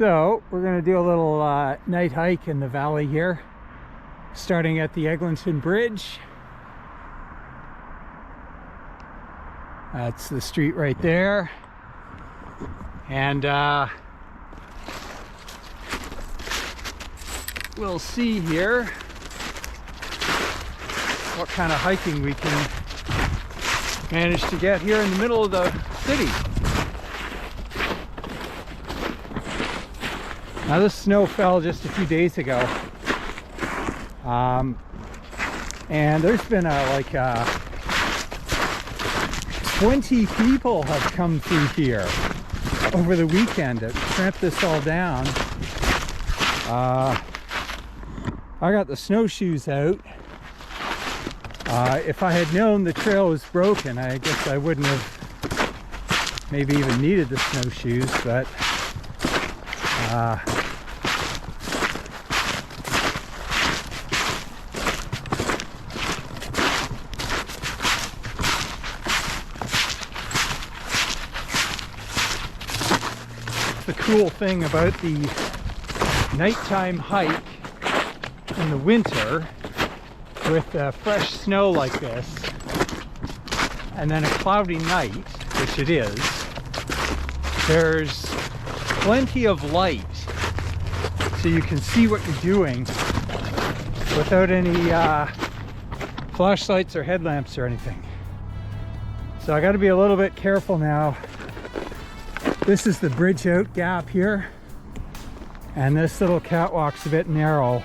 So we're going to do a little night hike in the valley here, starting at the Eglinton Bridge. That's the street right there. And we'll see here what kind of hiking we can manage to get here in the middle of the city. Now this snow fell just a few days ago, and there's been like 20 people have come through here over the weekend to tramp this all down. I got the snowshoes out. If I had known the trail was broken, I guess I wouldn't have maybe even needed the snowshoes, but the cool thing about the nighttime hike in the winter with fresh snow like this and then a cloudy night, which it is, there's plenty of light so you can see what you're doing without any flashlights or headlamps or anything. So I got to be a little bit careful now. This is the bridge out gap here, and this little catwalk's a bit narrow.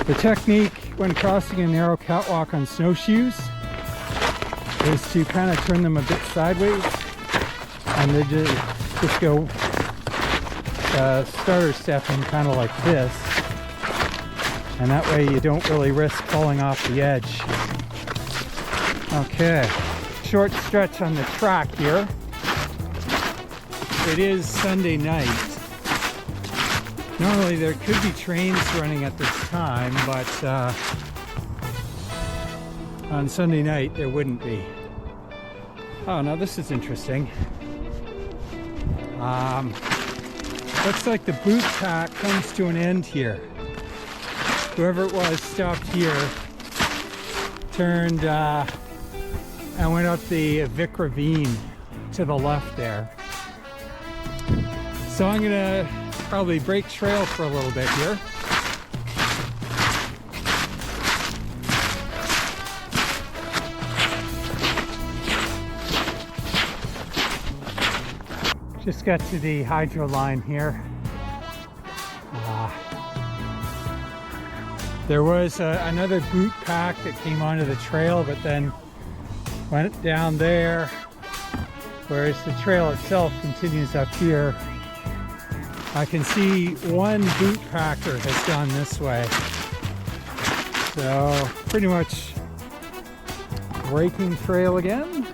The technique when crossing a narrow catwalk on snowshoes is to kind of turn them a bit sideways and then just go starter stepping kind of like this, and that way you don't really risk falling off the edge. Okay, short stretch on the track here. It is Sunday night. Normally there could be trains running at this time, but on Sunday night there wouldn't be. Oh, now this is interesting. Looks like the boot pack comes to an end here. Whoever it was stopped here, turned and went up the Vic Ravine to the left there. So I'm gonna probably break trail for a little bit here. Just got to the hydro line here. There was another boot pack that came onto the trail, but then went down there, whereas the trail itself continues up here. I can see one boot packer has gone this way. So pretty much breaking trail again.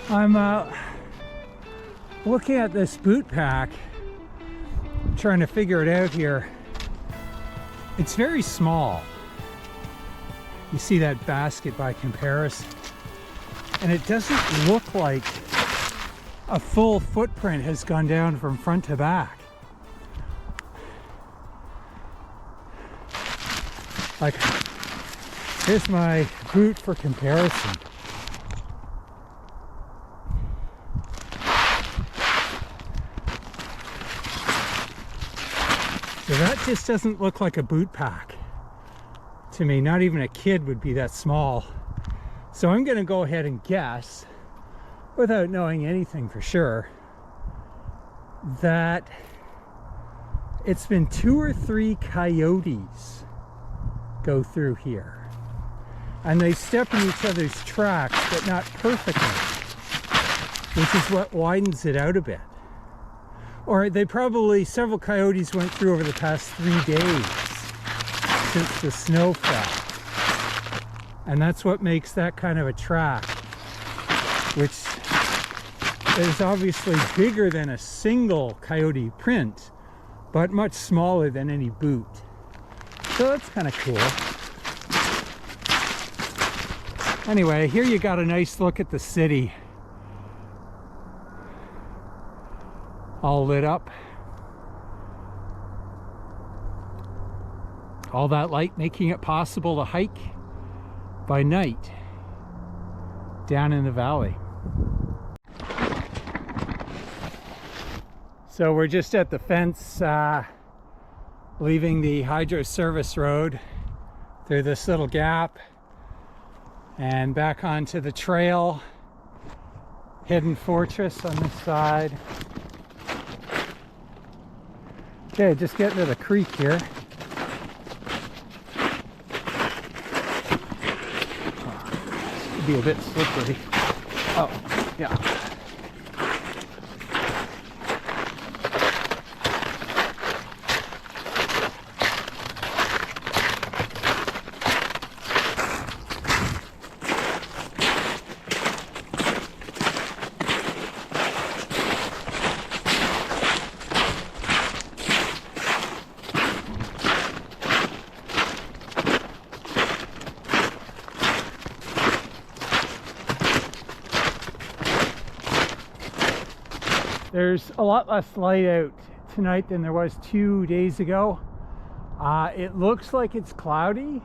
I'm looking at this boot pack, trying to figure it out here. It's very small. You see that basket by comparison, and it doesn't look like a full footprint has gone down from front to back. Like, here's my boot for comparison. So that just doesn't look like a boot pack to me. Not even a kid would be that small. So I'm going to go ahead and guess, without knowing anything for sure, that it's been 2 or 3 coyotes go through here. And they step in each other's tracks, but not perfectly, which is what widens it out a bit. or they probably, several coyotes went through over the past 3 days since the snow fell. And that's what makes that kind of a track, which is obviously bigger than a single coyote print, but much smaller than any boot. So that's kind of cool. Anyway, here you got a nice look at the city. All lit up. All that light making it possible to hike by night down in the valley. So we're just at the fence, leaving the hydro service road through this little gap and back onto the trail. Hidden fortress on this side. Okay, just getting to the creek here. Could be a bit slippery. Oh, yeah. There's a lot less light out tonight than there was 2 days ago. It looks like it's cloudy,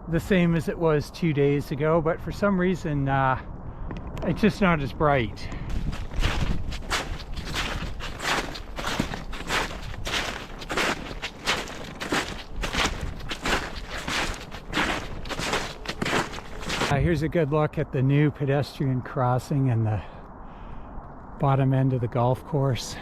the same as it was 2 days ago, but for some reason it's just not as bright. Here's a good look at the new pedestrian crossing and the bottom end of the golf course.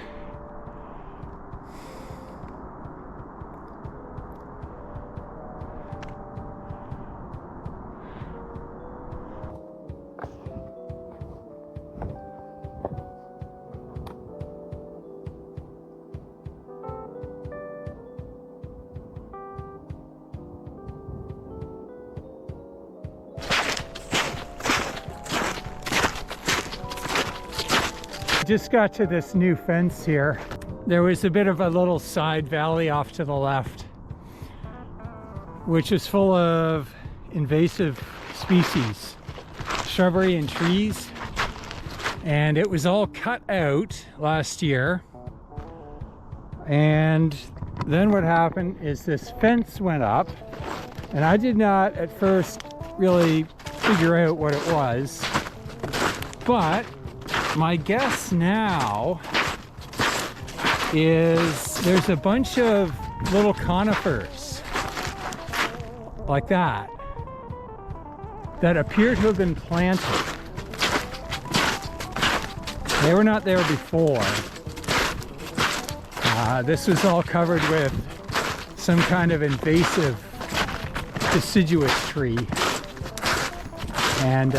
Just got to this new fence here. There was a bit of a little side valley off to the left, which is full of invasive species, shrubbery and trees, and it was all cut out last year. And then what happened is this fence went up, and I did not at first really figure out what it was, but my guess now is there's a bunch of little conifers like that that appear to have been planted. They were not there before. This was all covered with some kind of invasive deciduous tree, and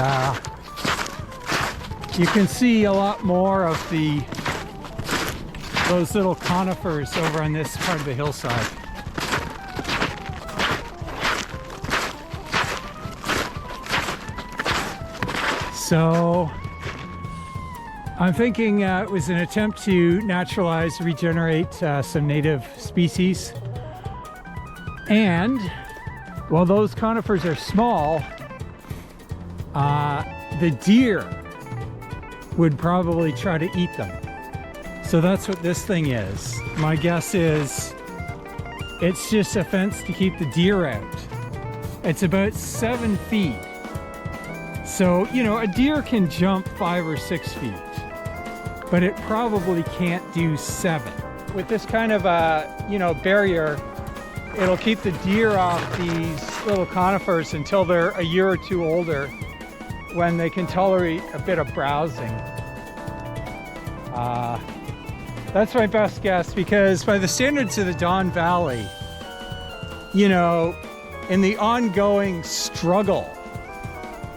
you can see a lot more of those little conifers over on this part of the hillside. So I'm thinking it was an attempt to naturalize, regenerate some native species. And while those conifers are small, the deer would probably try to eat them. So that's what this thing is. My guess is it's just a fence to keep the deer out. It's about 7 feet. So, you know, a deer can jump 5 or 6 feet, but it probably can't do 7. With this kind of barrier, it'll keep the deer off these little conifers until they're a year or two older, when they can tolerate a bit of browsing. That's my best guess, because by the standards of the Don Valley, you know, in the ongoing struggle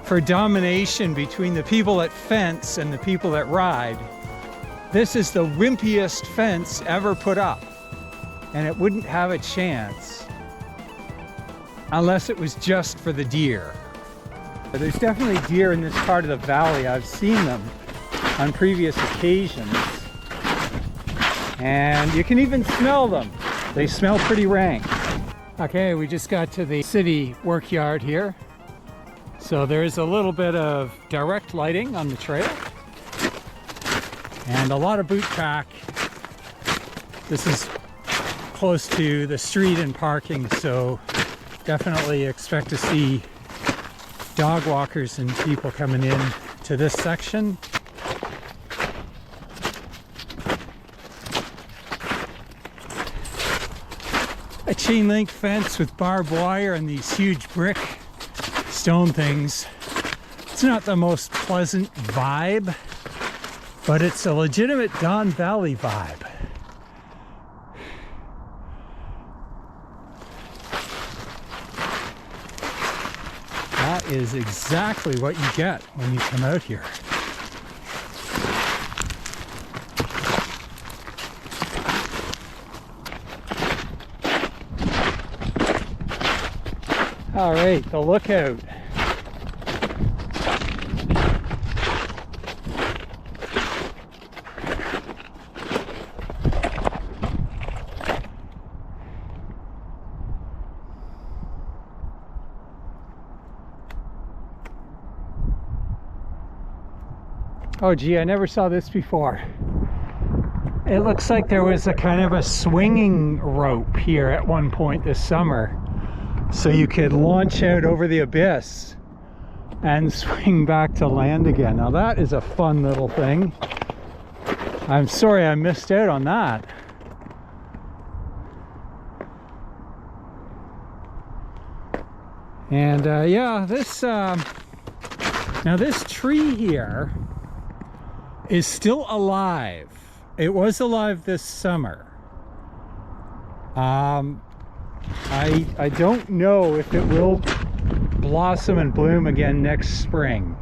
for domination between the people that fence and the people that ride, This is the wimpiest fence ever put up, and it wouldn't have a chance unless it was just for the deer. There's definitely deer in this part of the valley. I've seen them on previous occasions, and you can even smell them. They smell pretty rank. Okay, we just got to the city workyard here. So there's a little bit of direct lighting on the trail and a lot of boot pack. This is close to the street and parking, so definitely expect to see dog walkers and people coming in to this section. A chain link fence with barbed wire and these huge brick stone things. It's not the most pleasant vibe, but it's a legitimate Don Valley vibe. That is exactly what you get when you come out here. All right, the lookout. Oh gee, I never saw this before. It looks like there was a kind of a swinging rope here at one point this summer, so you could launch out over the abyss and swing back to land again. Now that is a fun little thing. I'm sorry I missed out on that. And yeah, this now this tree here is still alive. It was alive this summer. I don't know if it will blossom and bloom again next spring.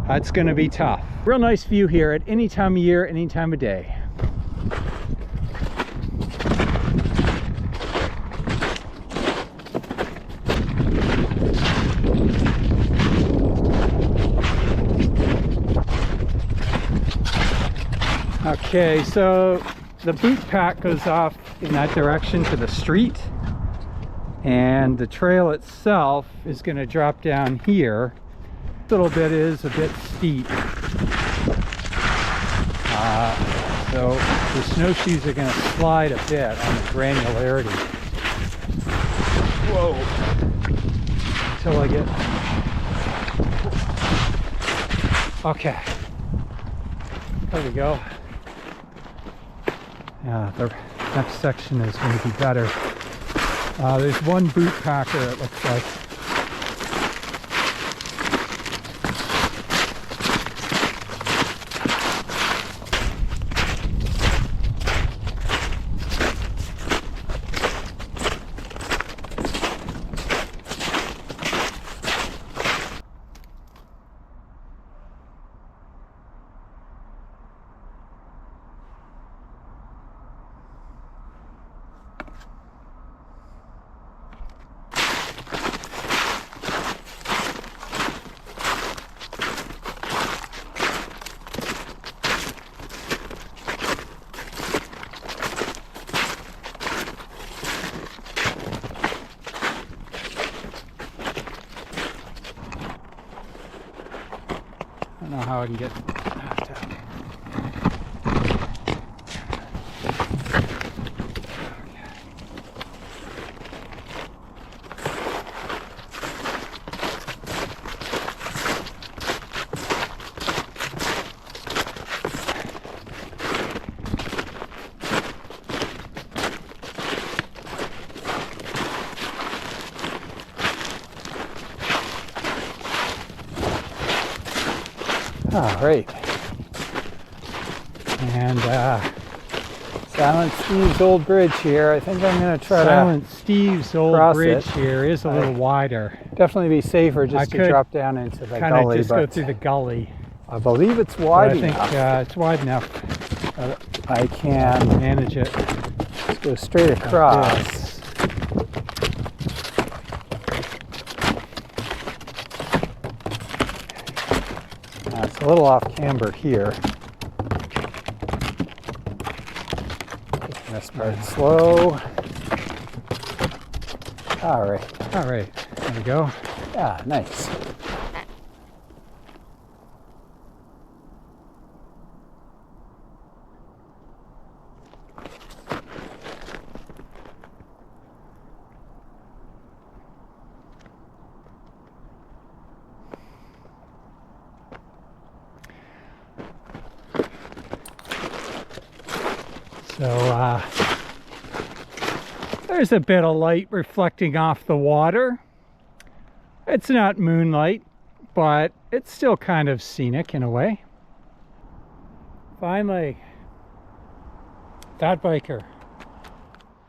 That's going to be tough. Real nice view here at any time of year, any time of day. Okay, so the boot pack goes off in that direction to the street, and the trail itself is going to drop down here. This little bit is a bit steep, so the snowshoes are going to slide a bit on the granularity. Whoa! Until I get... Okay. There we go. Yeah, the next section is going to be better. There's one boot packer, it looks like. I don't know how I can get that down. All right, and Silent Steve's old bridge here. I think I'm going to try Silent Steve's old bridge it. here is a little wider. Definitely be safer just to drop down into the gully. Just go through the gully. I believe it's wide enough. I think it's wide enough. I can manage it. just go straight across. It's a little off camber here. Taking this part slow. All right. All right, there we go. Yeah, nice. So there's a bit of light reflecting off the water. It's not moonlight, but it's still kind of scenic in a way. Finally, fat biker.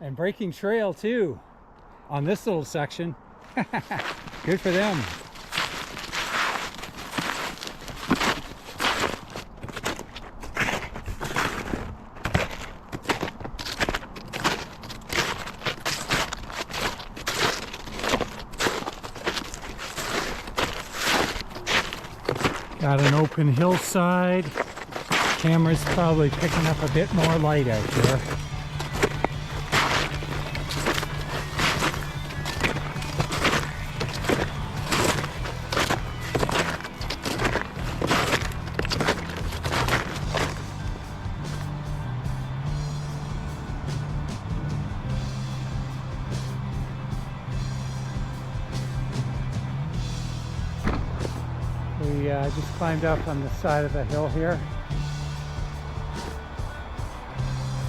And breaking trail too on this little section. Good for them. Got an open hillside. Camera's probably picking up a bit more light out here. We just climbed up on the side of the hill here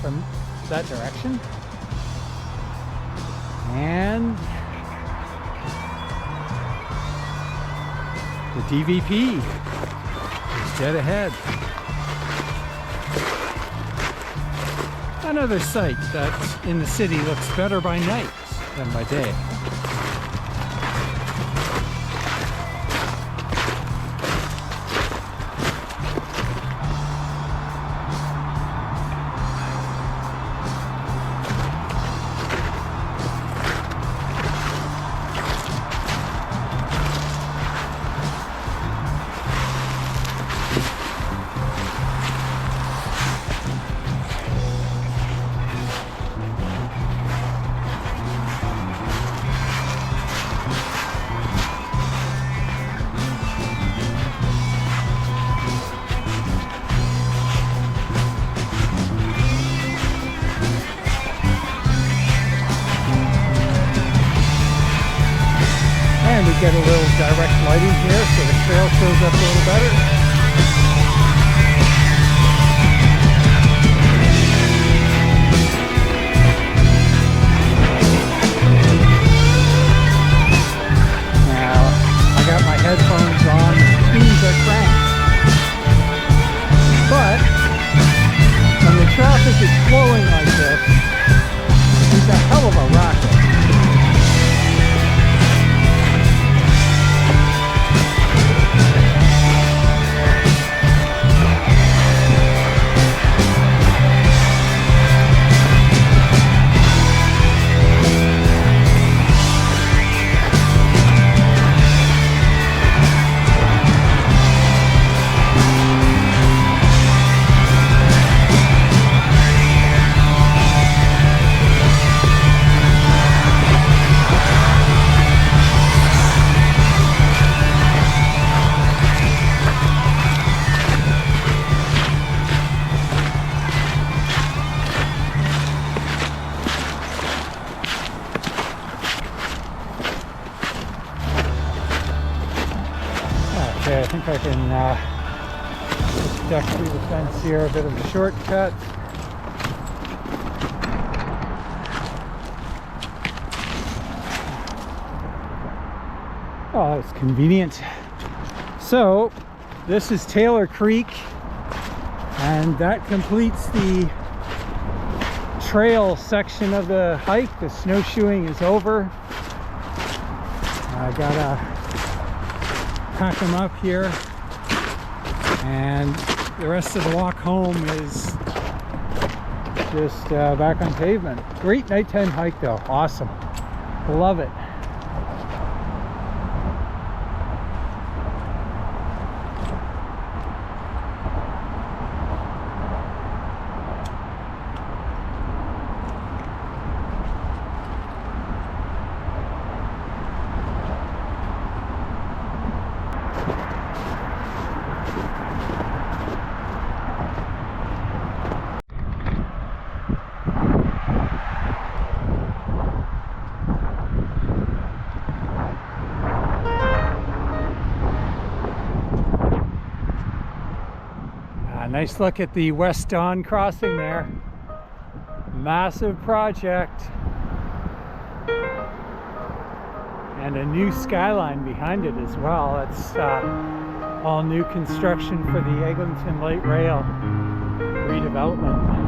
from that direction, and the DVP is dead ahead. Another site that in the city looks better by night than by day. Get a little direct lighting here so the trail shows up a little better. Now, I got my headphones on, tunes are cranked. But, when the traffic is flowing like this, it's a hell of a racket. Okay, I think I can just duck through the fence here, a bit of a shortcut. Oh, that's convenient. So, this is Taylor Creek, and that completes the trail section of the hike. The snowshoeing is over. I gotta pack them up here, and the rest of the walk home is just back on pavement. Great nighttime hike though, awesome. Love it. Nice look at the West Don crossing there. Massive project. And a new skyline behind it as well. That's all new construction for the Eglinton Light Rail redevelopment.